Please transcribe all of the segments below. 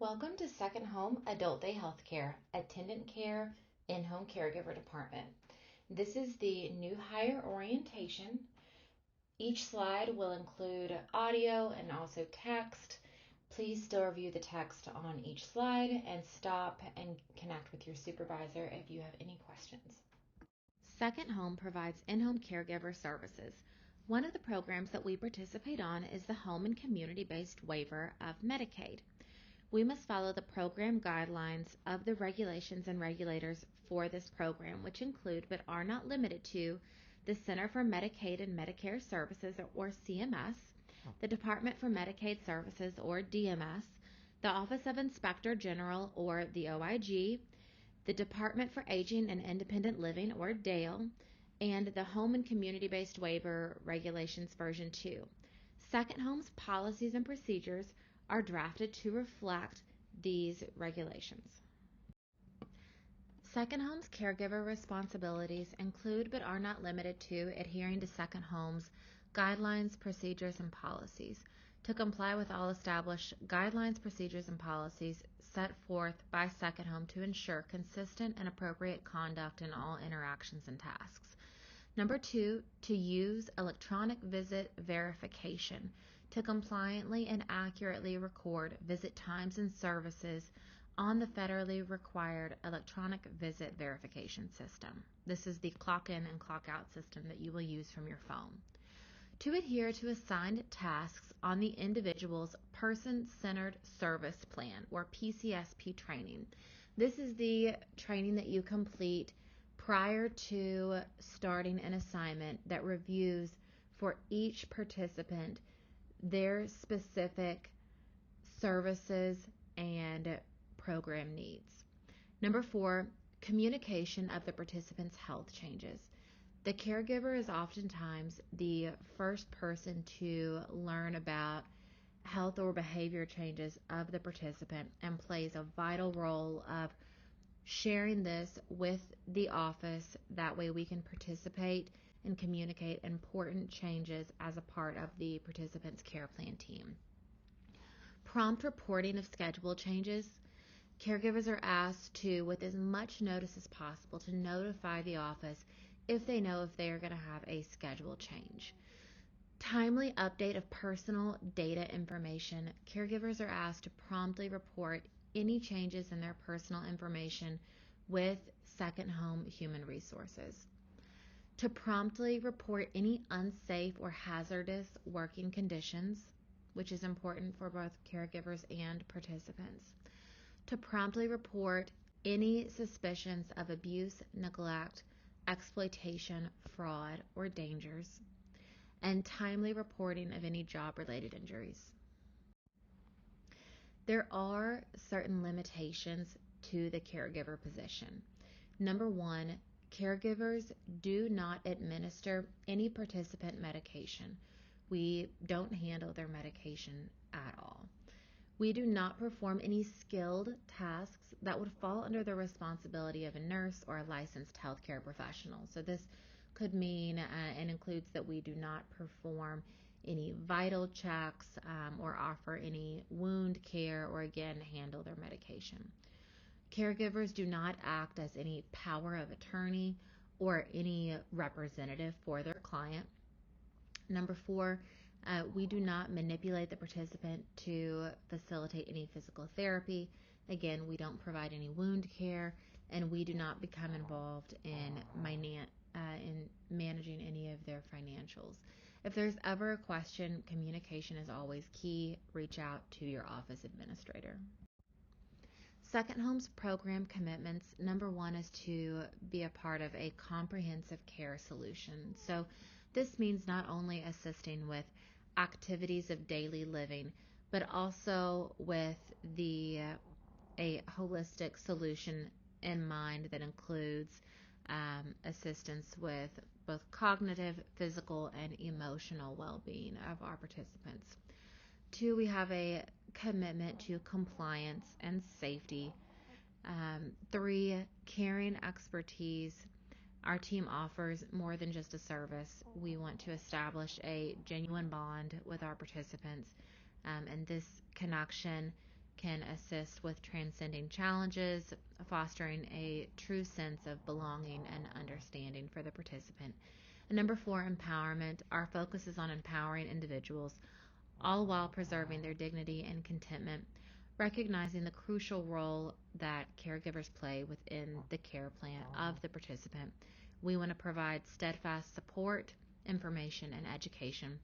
Welcome to Second Home Adult Day Healthcare, Attendant Care, In-Home Caregiver Department. This is the new hire orientation. Each slide will include audio and also text. Please still review the text on each slide and stop and connect with your supervisor if you have any questions. Second Home provides in-home caregiver services. One of the programs that we participate on is the Home and Community-Based Waiver of Medicaid. We must follow the program guidelines of the regulations and regulators for this program, which include but are not limited to the Center for Medicaid and Medicare Services, or CMS, the Department for Medicaid Services, or DMS, the Office of Inspector General, or the OIG, the Department for Aging and Independent Living, or DAIL, and the Home and Community-Based Waiver Regulations Version 2. Second Home's policies and procedures are drafted to reflect these regulations. Second Home's caregiver responsibilities include but are not limited to adhering to Second Home's guidelines, procedures, and policies, to comply with all established guidelines, procedures, and policies set forth by Second Home to ensure consistent and appropriate conduct in all interactions and tasks. Number 2, to use electronic visit verification to compliantly and accurately record visit times and services on the federally required electronic visit verification system. This is the clock in and clock out system that you will use from your phone. To adhere to assigned tasks on the individual's person-centered service plan, or PCSP training. This is the training that you complete prior to starting an assignment that reviews for each participant their specific services and program needs. Number 4, communication of the participant's health changes. The caregiver is oftentimes the first person to learn about health or behavior changes of the participant and plays a vital role of sharing this with the office. That way we can participate and communicate important changes as a part of the participant's care plan team. Prompt reporting of schedule changes. Caregivers are asked to, with as much notice as possible, to notify the office if they know if they are going to have a schedule change. Timely update of personal data information. Caregivers are asked to promptly report any changes in their personal information with Second Home Human Resources. To promptly report any unsafe or hazardous working conditions, which is important for both caregivers and participants. To promptly report any suspicions of abuse, neglect, exploitation, fraud, or dangers, and timely reporting of any job-related injuries. There are certain limitations to the caregiver position. Number 1, caregivers do not administer any participant medication. We don't handle their medication at all. We do not perform any skilled tasks that would fall under the responsibility of a nurse or a licensed healthcare professional. So this could mean and includes that we do not perform any vital checks or offer any wound care or, again, handle their medication. Caregivers do not act as any power of attorney or any representative for their client. Number 4, we do not manipulate the participant to facilitate any physical therapy. Again, we don't provide any wound care, and we do not become involved in managing any of their financials. If there's ever a question, communication is always key. Reach out to your office administrator. Second Home's program commitments, number 1 is to be a part of a comprehensive care solution. So this means not only assisting with activities of daily living, but also with a holistic solution in mind that includes assistance with both cognitive, physical, and emotional well-being of our participants. 2, we have a commitment to compliance and safety. 3, caring expertise. Our team offers more than just a service. We want to establish a genuine bond with our participants, and this connection can assist with transcending challenges, fostering a true sense of belonging and understanding for the participant. And number 4, empowerment. Our focus is on empowering individuals, all while preserving their dignity and contentment, recognizing the crucial role that caregivers play within the care plan of the participant. We want to provide steadfast support, information, and education.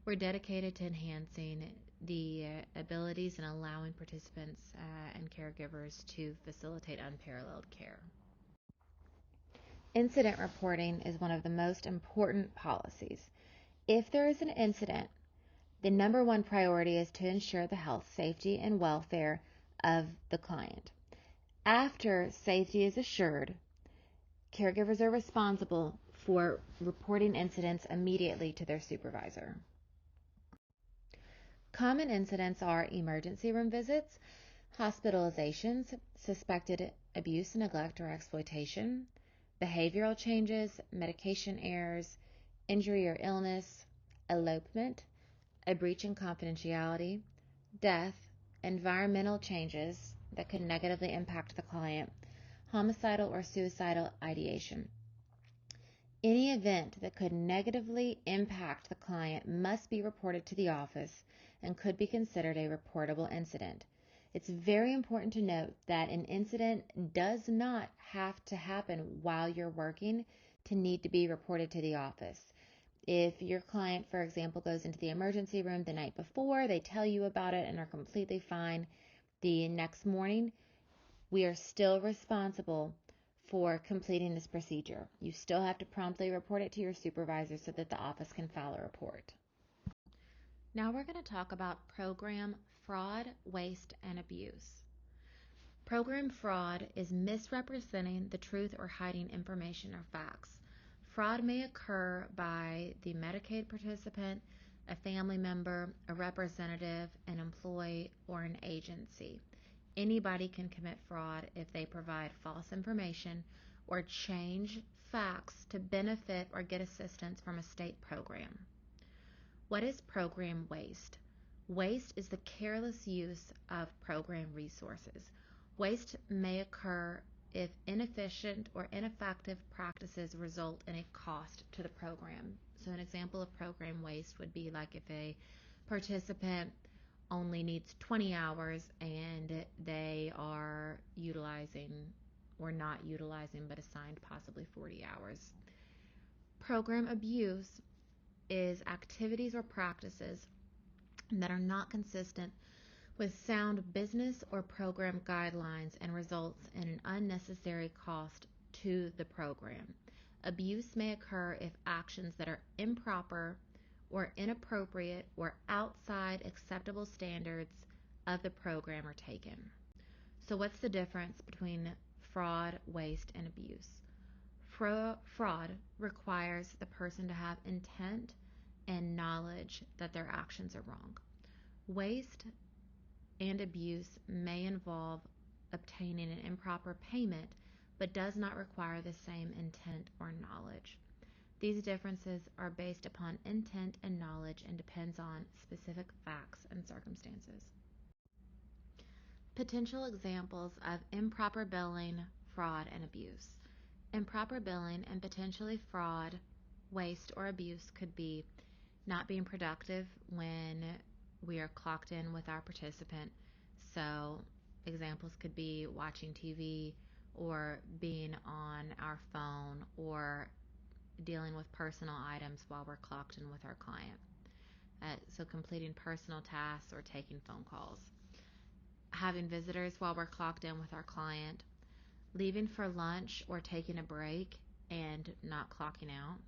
We're dedicated to enhancing the abilities and allowing participants and caregivers to facilitate unparalleled care. Incident reporting is one of the most important policies. If there is an incident, the number one priority is to ensure the health, safety, and welfare of the client. After safety is assured, caregivers are responsible for reporting incidents immediately to their supervisor. Common incidents are emergency room visits, hospitalizations, suspected abuse, neglect, or exploitation, behavioral changes, medication errors, injury or illness, elopement, a breach in confidentiality, death, environmental changes that could negatively impact the client, homicidal or suicidal ideation. Any event that could negatively impact the client must be reported to the office and could be considered a reportable incident. It's very important to note that an incident does not have to happen while you're working to need to be reported to the office. If your client, for example, goes into the emergency room the night before, they tell you about it and are completely fine the next morning, we are still responsible for completing this procedure. You still have to promptly report it to your supervisor so that the office can file a report. Now we're going to talk about program fraud, waste, and abuse. Program fraud is misrepresenting the truth or hiding information or facts. Fraud may occur by the Medicaid participant, a family member, a representative, an employee, or an agency. Anybody can commit fraud if they provide false information or change facts to benefit or get assistance from a state program. What is program waste? Waste is the careless use of program resources. Waste may occur if inefficient or ineffective practices result in a cost to the program. So an example of program waste would be like if a participant only needs 20 hours and they are utilizing or not utilizing but assigned possibly 40 hours. Program abuse is activities or practices that are not consistent with sound business or program guidelines and results in an unnecessary cost to the program. Abuse may occur if actions that are improper or inappropriate or outside acceptable standards of the program are taken. So what's the difference between fraud, waste, and abuse? Fraud requires the person to have intent and knowledge that their actions are wrong. Waste and abuse may involve obtaining an improper payment, but does not require the same intent or knowledge. These differences are based upon intent and knowledge and depends on specific facts and circumstances. Potential examples of improper billing, fraud, and abuse. Improper billing and potentially fraud, waste, or abuse could be not being productive when we are clocked in with our participant. So examples could be watching TV or being on our phone or dealing with personal items while we're clocked in with our client. So completing personal tasks or taking phone calls. Having visitors while we're clocked in with our client. Leaving for lunch or taking a break and not clocking out.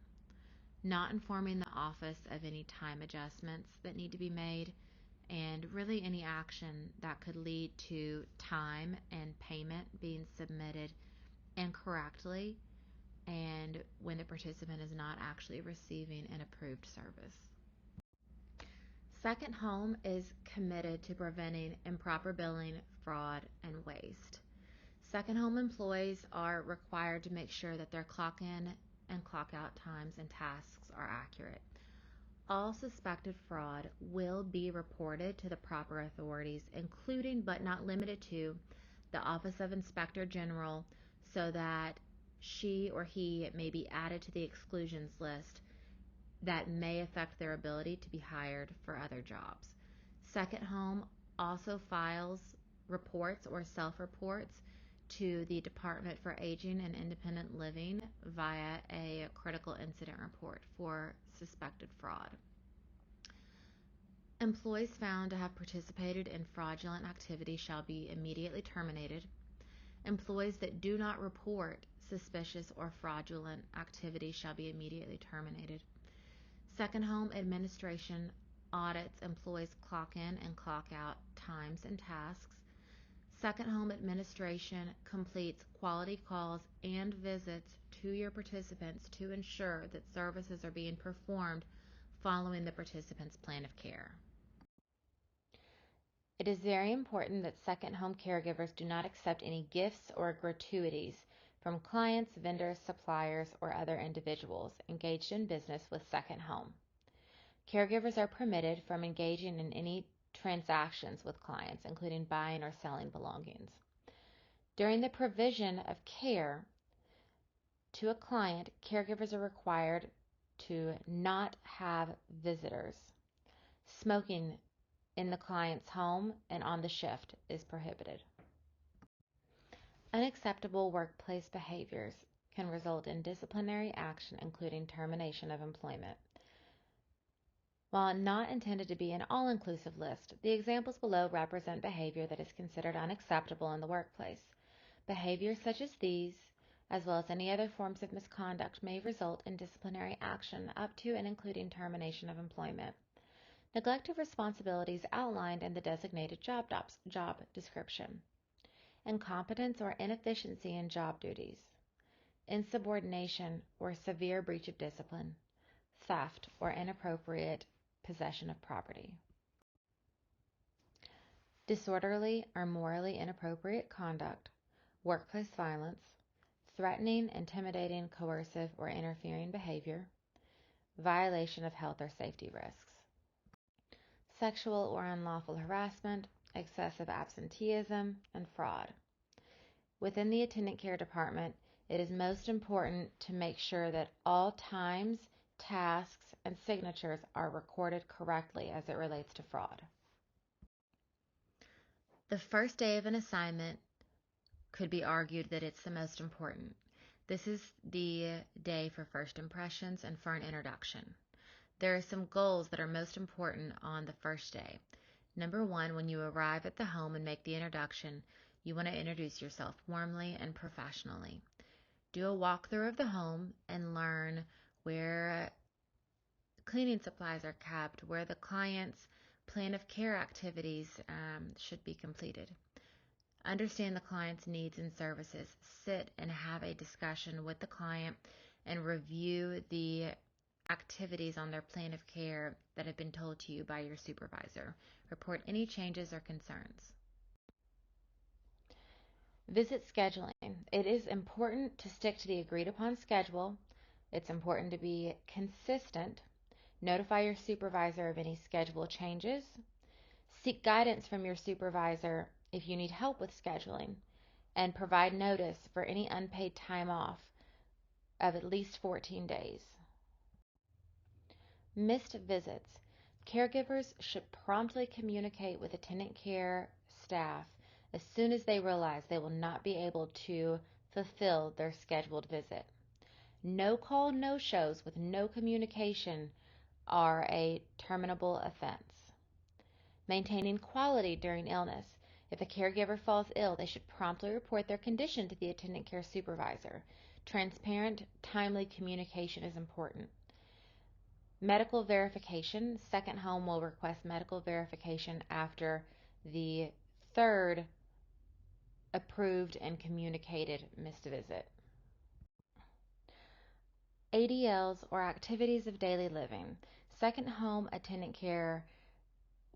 Not informing the office of any time adjustments that need to be made, and really any action that could lead to time and payment being submitted incorrectly and when the participant is not actually receiving an approved service. Second Home is committed to preventing improper billing, fraud, and waste. Second Home employees are required to make sure that their clock in and clock out times and tasks are accurate. All suspected fraud will be reported to the proper authorities, including but not limited to the Office of Inspector General, so that she or he may be added to the exclusions list that may affect their ability to be hired for other jobs. Second Home also files reports or self-reports to the Department for Aging and Independent Living via a critical incident report for suspected fraud. Employees found to have participated in fraudulent activity shall be immediately terminated. Employees that do not report suspicious or fraudulent activity shall be immediately terminated. Second Home Administration audits employees' clock in and clock out times and tasks. Second Home Administration completes quality calls and visits to your participants to ensure that services are being performed following the participant's plan of care. It is very important that Second Home caregivers do not accept any gifts or gratuities from clients, vendors, suppliers, or other individuals engaged in business with Second Home. Caregivers are permitted from engaging in any transactions with clients, including buying or selling belongings. During the provision of care to a client, caregivers are required to not have visitors. Smoking in the client's home and on the shift is prohibited. Unacceptable workplace behaviors can result in disciplinary action, including termination of employment. While not intended to be an all-inclusive list, the examples below represent behavior that is considered unacceptable in the workplace. Behaviors such as these, as well as any other forms of misconduct, may result in disciplinary action up to and including termination of employment. Neglect of responsibilities outlined in the designated job description. Incompetence or inefficiency in job duties. Insubordination or severe breach of discipline. Theft or inappropriate possession of property. Disorderly or morally inappropriate conduct. Workplace violence. Threatening, intimidating, coercive, or interfering behavior. Violation of health or safety risks. Sexual or unlawful harassment, excessive absenteeism, and fraud. Within the attendant care department, it is most important to make sure that all times, tasks, and signatures are recorded correctly as it relates to fraud. The first day of an assignment could be argued that it's the most important. This is the day for first impressions and for an introduction. There are some goals that are most important on the first day. Number one, when you arrive at the home and make the introduction, you want to introduce yourself warmly and professionally. Do a walkthrough of the home and learn where cleaning supplies are kept, where the client's plan of care activities should be completed. Understand the client's needs and services. Sit and have a discussion with the client and review the activities on their plan of care that have been told to you by your supervisor. Report any changes or concerns. Visit scheduling. It is important to stick to the agreed upon schedule. It's important to be consistent. Notify your supervisor of any schedule changes. Seek guidance from your supervisor if you need help with scheduling, and provide notice for any unpaid time off of at least 14 days. Missed visits. Caregivers should promptly communicate with attendant care staff as soon as they realize they will not be able to fulfill their scheduled visit. No call, no shows with no communication are a terminable offense. Maintaining quality during illness. If a caregiver falls ill, they should promptly report their condition to the attendant care supervisor. Transparent, timely communication is important. Medical verification. Second Home will request medical verification after the third approved and communicated missed visit. ADLs, or activities of daily living. Second Home attendant care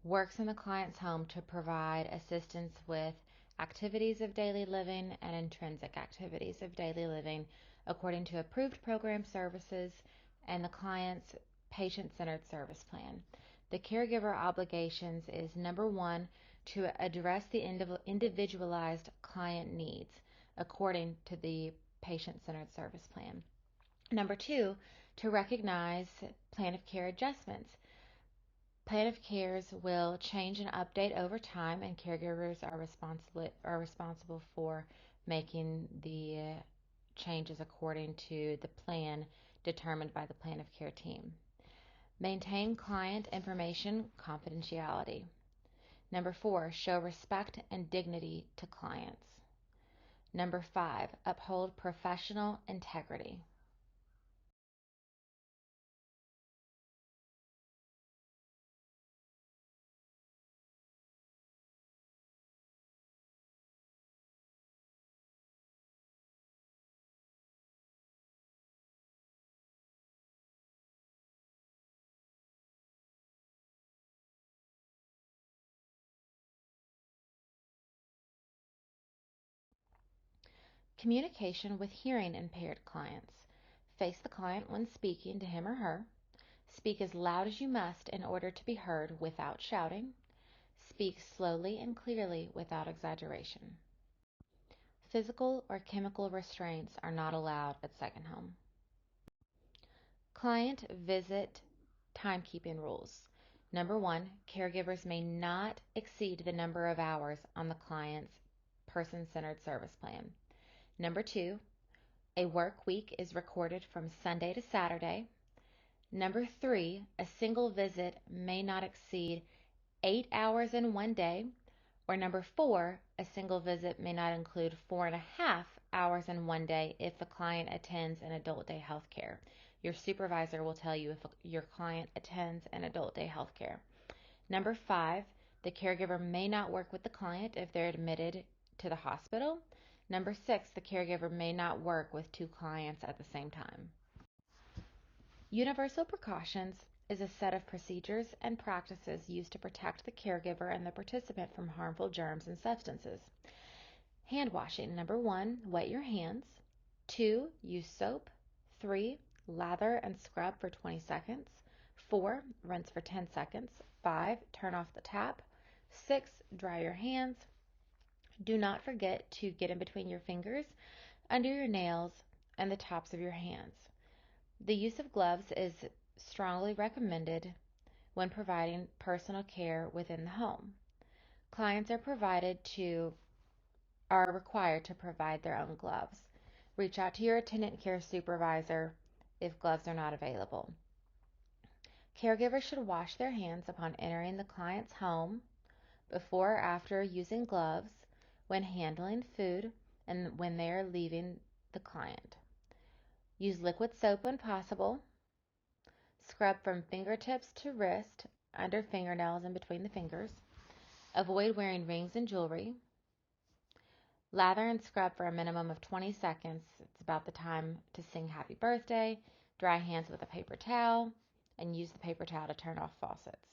works in the client's home to provide assistance with activities of daily living and intrinsic activities of daily living according to approved program services and the client's patient-centered service plan. The caregiver obligations is number one, to address the individualized client needs according to the patient-centered service plan. Number two, to recognize plan of care adjustments. Plan of cares will change and update over time, and caregivers are responsible for making the changes according to the plan determined by the plan of care team. Maintain client information confidentiality. Number four, show respect and dignity to clients. Number five, uphold professional integrity. Communication with hearing impaired clients. Face the client when speaking to him or her. Speak as loud as you must in order to be heard without shouting. Speak slowly and clearly without exaggeration. Physical or chemical restraints are not allowed at second home. Client visit timekeeping rules. Number one, caregivers may not exceed the number of hours on the client's person-centered service plan. Number two, a work week is recorded from Sunday to Saturday. Number three, a single visit may not exceed 8 hours in one day. Or number four, a single visit may not include 4.5 hours in one day if the client attends an adult day health care. Your supervisor will tell you if your client attends an adult day health care. Number five, the caregiver may not work with the client if they're admitted to the hospital. Number six, the caregiver may not work with two clients at the same time. Universal precautions is a set of procedures and practices used to protect the caregiver and the participant from harmful germs and substances. Hand washing. Number one, wet your hands. Two, use soap. Three, lather and scrub for 20 seconds. Four, rinse for 10 seconds. Five, turn off the tap. Six, dry your hands. Do not forget to get in between your fingers, under your nails, and the tops of your hands. The use of gloves is strongly recommended when providing personal care within the home. Clients are required to provide their own gloves. Reach out to your attendant care supervisor if gloves are not available. Caregivers should wash their hands upon entering the client's home, before or after using gloves, when handling food, and when they are leaving the client. Use liquid soap when possible. Scrub from fingertips to wrist, under fingernails and between the fingers. Avoid wearing rings and jewelry. Lather and scrub for a minimum of 20 seconds. It's about the time to sing happy birthday. Dry hands with a paper towel, and use the paper towel to turn off faucets.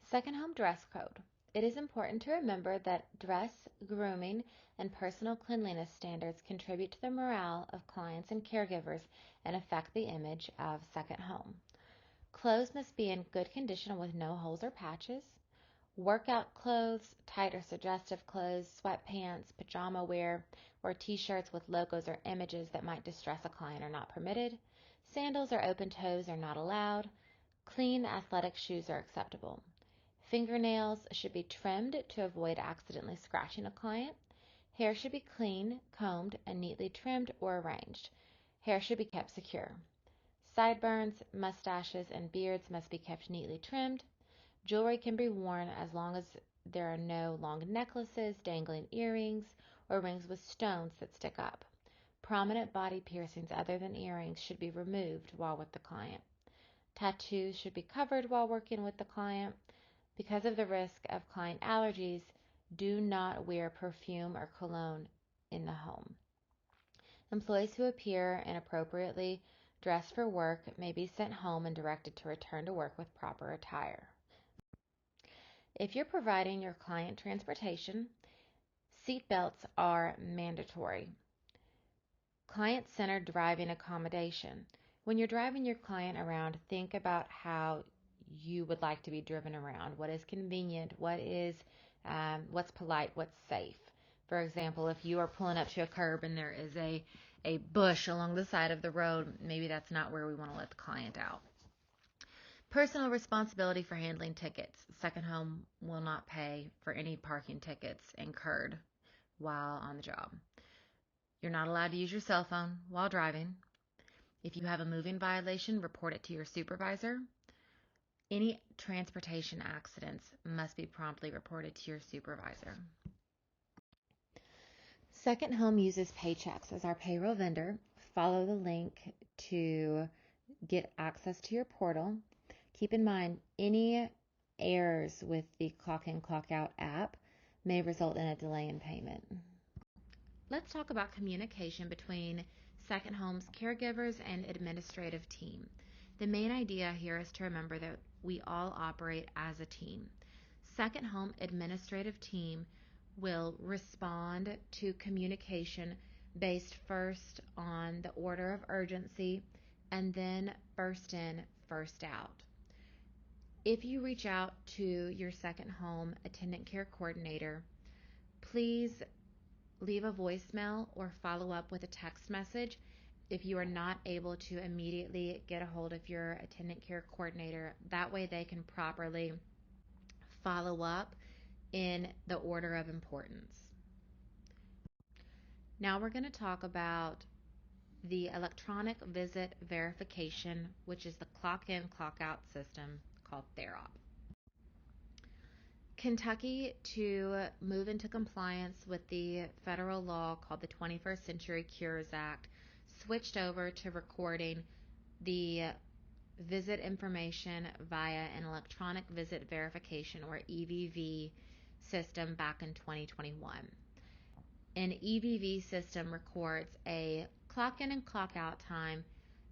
Second home dress code. It is important to remember that dress, grooming, and personal cleanliness standards contribute to the morale of clients and caregivers and affect the image of second home. Clothes must be in good condition with no holes or patches. Workout clothes, tight or suggestive clothes, sweatpants, pajama wear, or t-shirts with logos or images that might distress a client are not permitted. Sandals or open toes are not allowed. Clean athletic shoes are acceptable. Fingernails should be trimmed to avoid accidentally scratching a client. Hair should be clean, combed, and neatly trimmed or arranged. Hair should be kept secure. Sideburns, mustaches, and beards must be kept neatly trimmed. Jewelry can be worn as long as there are no long necklaces, dangling earrings, or rings with stones that stick up. Prominent body piercings other than earrings should be removed while with the client. Tattoos should be covered while working with the client. Because of the risk of client allergies, do not wear perfume or cologne in the home. Employees who appear inappropriately dressed for work may be sent home and directed to return to work with proper attire. If you're providing your client transportation, seat belts are mandatory. Client-centered driving accommodation. When you're driving your client around, think about how you would like to be driven around. What is convenient? What's polite? What's safe? For example, if you are pulling up to a curb and there is a bush along the side of the road, maybe that's not where we want to let the client out. Personal responsibility for handling tickets. Second home will not pay for any parking tickets incurred while on the job. You're not allowed to use your cell phone while driving. If you have a moving violation, report it to your supervisor. Any transportation accidents must be promptly reported to your supervisor. Second Home uses Paychex as our payroll vendor. Follow the link to get access to your portal. Keep in mind, any errors with the clock in, clock out app may result in a delay in payment. Let's talk about communication between Second Home's caregivers and administrative team. The main idea here is to remember that we all operate as a team. Second Home administrative team will respond to communication based first on the order of urgency and then first in, first out. If you reach out to your Second Home attendant care coordinator, please leave a voicemail or follow up with a text message. If you are not able to immediately get a hold of your attendant care coordinator, that way they can properly follow up in the order of importance. Now we're going to talk about the electronic visit verification, which is the clock in, clock out system called THEROP. Kentucky, to move into compliance with the federal law called the 21st Century Cures Act, switched over to recording the visit information via an electronic visit verification or EVV system back in 2021. An EVV system records a clock in and clock out time,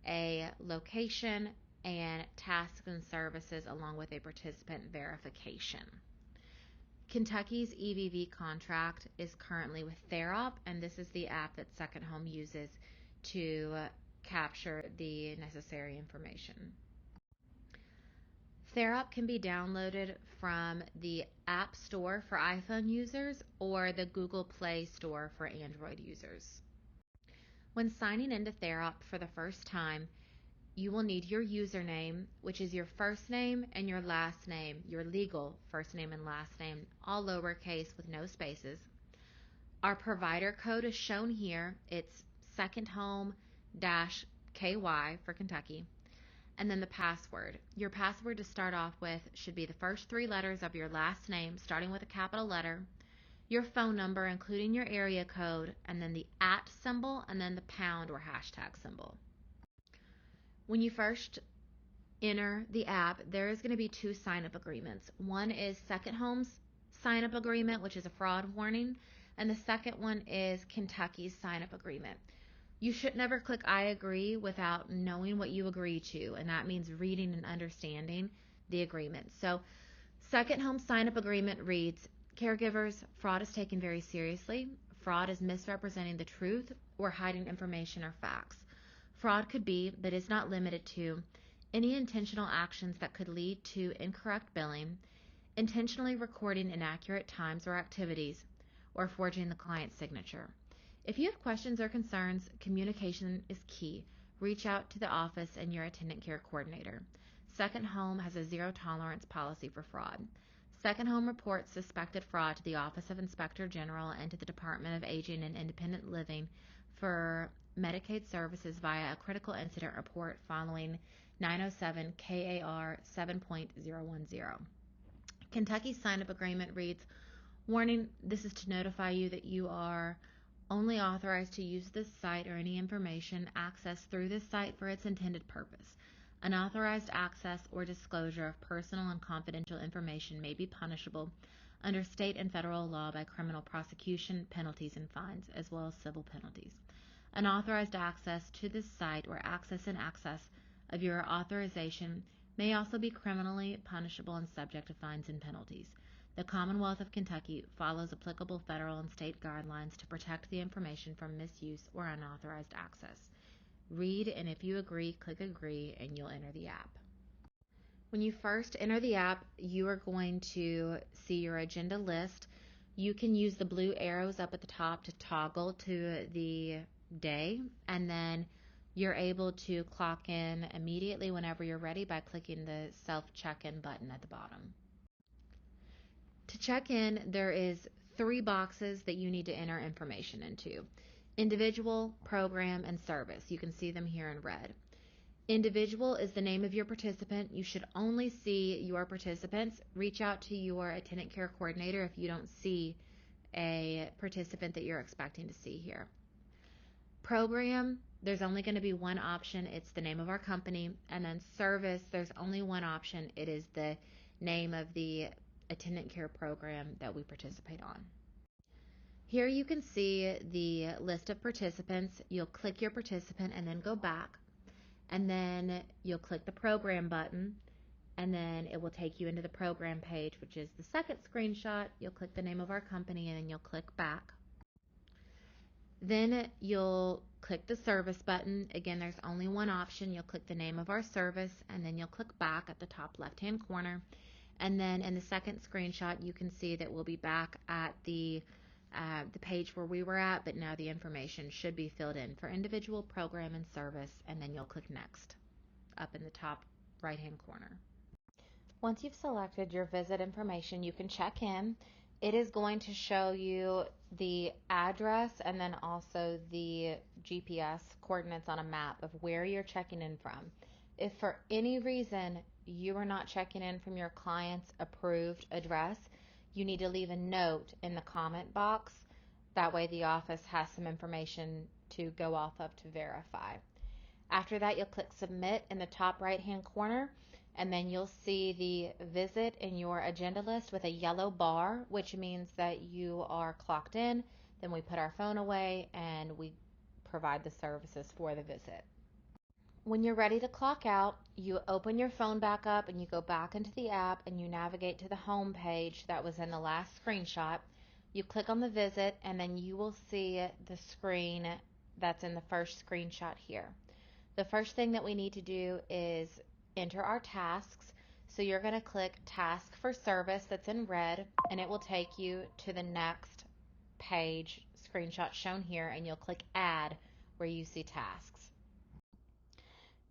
a location, and tasks and services along with a participant verification. Kentucky's EVV contract is currently with THEROP, and this is the app that Second Home uses to capture the necessary information. THEROP can be downloaded from the App Store for iPhone users or the Google Play Store for Android users. When signing into THEROP for the first time, you will need your username, which is your first name and your last name, your legal first name and last name, all lowercase with no spaces. Our provider code is shown here. It's Second Home-KY for Kentucky. And then the password. Your password to start off with should be the first three letters of your last name, starting with a capital letter, your phone number, including your area code, and then the @ symbol, and then the pound or hashtag symbol. When you first enter the app, there is going to be two sign-up agreements. One is Second Home's sign-up agreement, which is a fraud warning, and the second one is Kentucky's sign-up agreement. You should never click I agree without knowing what you agree to, and that means reading and understanding the agreement. So Second Home sign-up agreement reads, caregivers, fraud is taken very seriously. Fraud is misrepresenting the truth or hiding information or facts. Fraud could be, but is not limited to, any intentional actions that could lead to incorrect billing, intentionally recording inaccurate times or activities, or forging the client's signature. If you have questions or concerns, communication is key. Reach out to the office and your attendant care coordinator. Second Home has a zero tolerance policy for fraud. Second Home reports suspected fraud to the Office of Inspector General and to the Department of Aging and Independent Living for Medicaid services via a critical incident report following 907 KAR 7.010. Kentucky's sign-up agreement reads, warning, this is to notify you that you are only authorized to use this site or any information accessed through this site for its intended purpose. Unauthorized access or disclosure of personal and confidential information may be punishable under state and federal law by criminal prosecution, penalties, and fines, as well as civil penalties. Unauthorized access to this site or access in excess of your authorization may also be criminally punishable and subject to fines and penalties. The Commonwealth of Kentucky follows applicable federal and state guidelines to protect the information from misuse or unauthorized access. read, and if you agree, click agree, and you'll enter the app. When you first enter the app, you are going to see your agenda list. You can use the blue arrows up at the top to toggle to the day, and then you're able to clock in immediately whenever you're ready by clicking the self check-in button at the bottom. To check in, there is 3 boxes that you need to enter information into: individual, program, and service. You can see them here in red. Individual is the name of your participant. You should only see your participants. Reach out to your attendant care coordinator if you don't see a participant that you're expecting to see here. Program, there's only going to be one option. It's the name of our company. And then service, there's only one option. It is the name of the attendant care program that we participate on. Here you can see the list of participants. You'll click your participant and then go back, and then you'll click the program button, and then it will take you into the program page, which is the second screenshot. You'll click the name of our company and then you'll click back. Then you'll click the service button. Again, there's only one option. You'll click the name of our service and then you'll click back at the top left-hand corner. And then in the second screenshot, you can see that we'll be back at the page where we were at, but now the information should be filled in for individual, program, and service, and then you'll click next up in the top right-hand corner. Once you've selected your visit information, you can check in. It is going to show you the address and then also the GPS coordinates on a map of where you're checking in from. If for any reason you are not checking in from your client's approved address, you need to leave a note in the comment box. That way the office has some information to go off of to verify. After that, you'll click submit in the top right-hand corner, and then you'll see the visit in your agenda list with a yellow bar, which means that you are clocked in. Then we put our phone away and we provide the services for the visit. When you're ready to clock out, you open your phone back up and you go back into the app and you navigate to the home page that was in the last screenshot. You click on the visit and then you will see the screen that's in the first screenshot here. The first thing that we need to do is enter our tasks. So you're going to click task for service that's in red, and it will take you to the next page screenshot shown here, and you'll click add where you see tasks.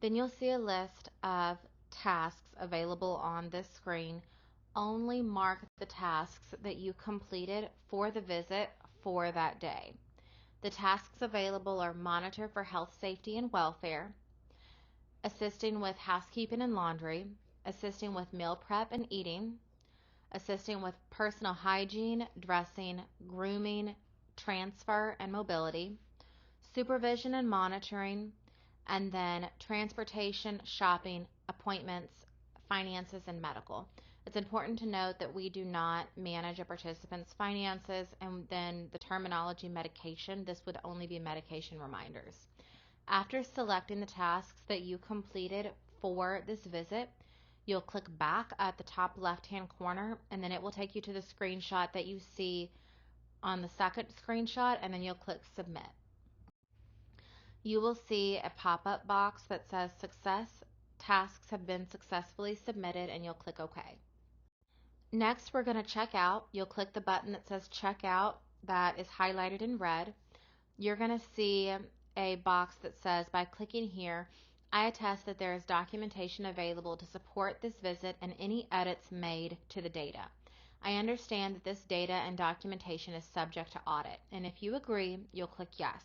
Then you'll see a list of tasks available on this screen. Only mark the tasks that you completed for the visit for that day. The tasks available are monitor for health, safety, and welfare, assisting with housekeeping and laundry, assisting with meal prep and eating, assisting with personal hygiene, dressing, grooming, transfer, and mobility, supervision and monitoring, and then transportation, shopping, appointments, finances, and medical. It's important to note that we do not manage a participant's finances, and then the terminology medication, this would only be medication reminders. After selecting the tasks that you completed for this visit, you'll click back at the top left-hand corner, and then it will take you to the screenshot that you see on the second screenshot, and then you'll click submit. You will see a pop-up box that says success, tasks have been successfully submitted, and you'll click OK. Next, we're going to check out. You'll click the button that says check out that is highlighted in red. You're going to see a box that says, by clicking here, I attest that there is documentation available to support this visit and any edits made to the data. I understand that this data and documentation is subject to audit, and if you agree, you'll click yes.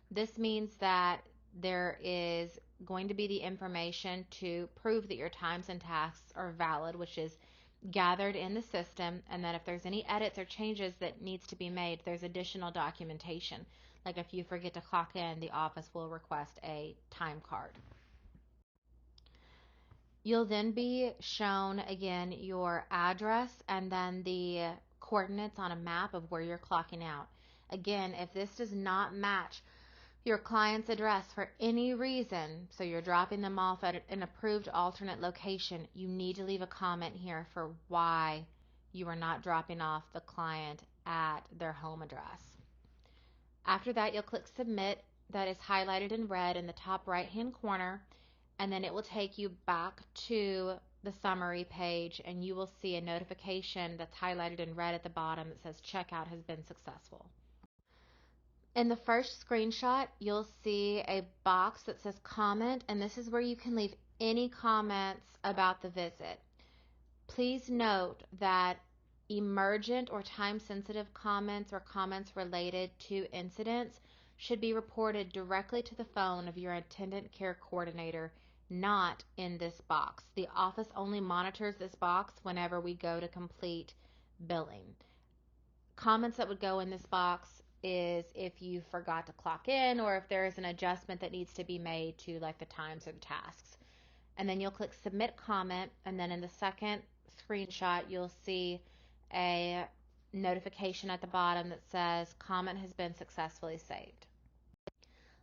This means that there is going to be the information to prove that your times and tasks are valid, which is gathered in the system, and that if there's any edits or changes that needs to be made, there's additional documentation. Like if you forget to clock in, the office will request a time card. You'll then be shown again your address and then the coordinates on a map of where you're clocking out. Again, if this does not match your client's address for any reason, so you're dropping them off at an approved alternate location, you need to leave a comment here for why you are not dropping off the client at their home address. After that, you'll click submit. that is highlighted in red in the top right-hand corner, and then it will take you back to the summary page, and you will see a notification that's highlighted in red at the bottom that says checkout has been successful. In the first screenshot, you'll see a box that says comment, and this is where you can leave any comments about the visit. Please note that emergent or time-sensitive comments or comments related to incidents should be reported directly to the phone of your attendant care coordinator, not in this box. The office only monitors this box whenever we go to complete billing. Comments that would go in this box is if you forgot to clock in, or if there is an adjustment that needs to be made to like the times or the tasks. And then you'll click submit comment, and then in the second screenshot you'll see a notification at the bottom that says comment has been successfully saved.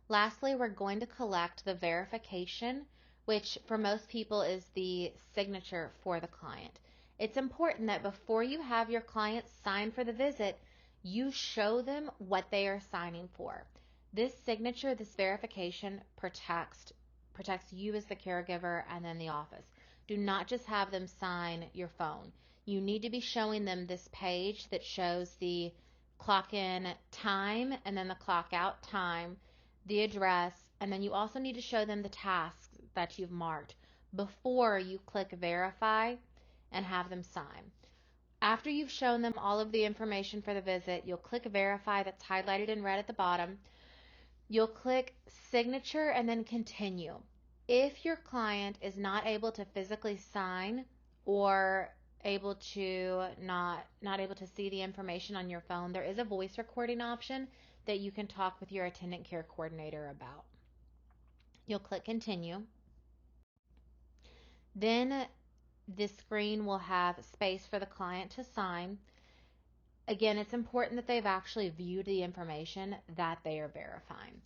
Lastly, we're going to collect the verification, which for most people is the signature for the client. It's important that before you have your client sign for the visit, you show them what they are signing for. This signature, this verification protects you as the caregiver and then the office. Do not just have them sign your phone. You need to be showing them this page that shows the clock in time and then the clock out time, the address, and then you also need to show them the tasks that you've marked before you click verify and have them sign. After you've shown them all of the information for the visit, you'll click verify that's highlighted in red at the bottom. You'll click signature and then continue. If your client is not able to physically sign or able to not able to see the information on your phone, there is a voice recording option that you can talk with your attendant care coordinator about. You'll click continue. Then this screen will have space for the client to sign. Again, it's important that they've actually viewed the information that they are verifying.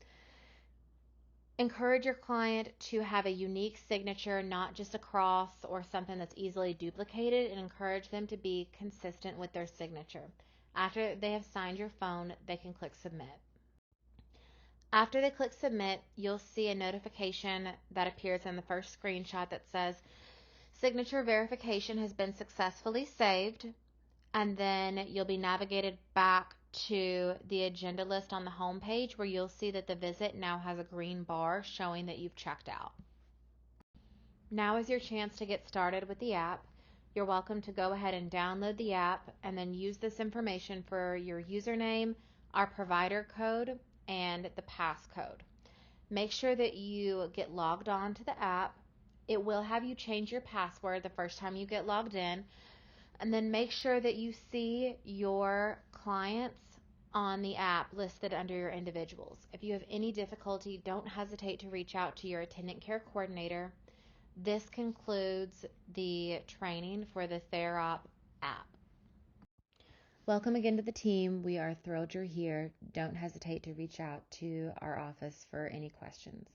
Encourage your client to have a unique signature, not just a cross or something that's easily duplicated, and encourage them to be consistent with their signature. After they have signed your phone, they can click submit. After they click submit, you'll see a notification that appears in the first screenshot that says signature verification has been successfully saved, and then you'll be navigated back to the agenda list on the home page where you'll see that the visit now has a green bar showing that you've checked out. Now is your chance to get started with the app. You're welcome to go ahead and download the app and then use this information for your username, our provider code, and the passcode. Make sure that you get logged on to the app. It will have you change your password the first time you get logged in, and then make sure that you see your clients on the app listed under your individuals. If you have any difficulty, don't hesitate to reach out to your attendant care coordinator. This concludes the training for the TheraOp app. Welcome again to the team. We are thrilled you're here. Don't hesitate to reach out to our office for any questions.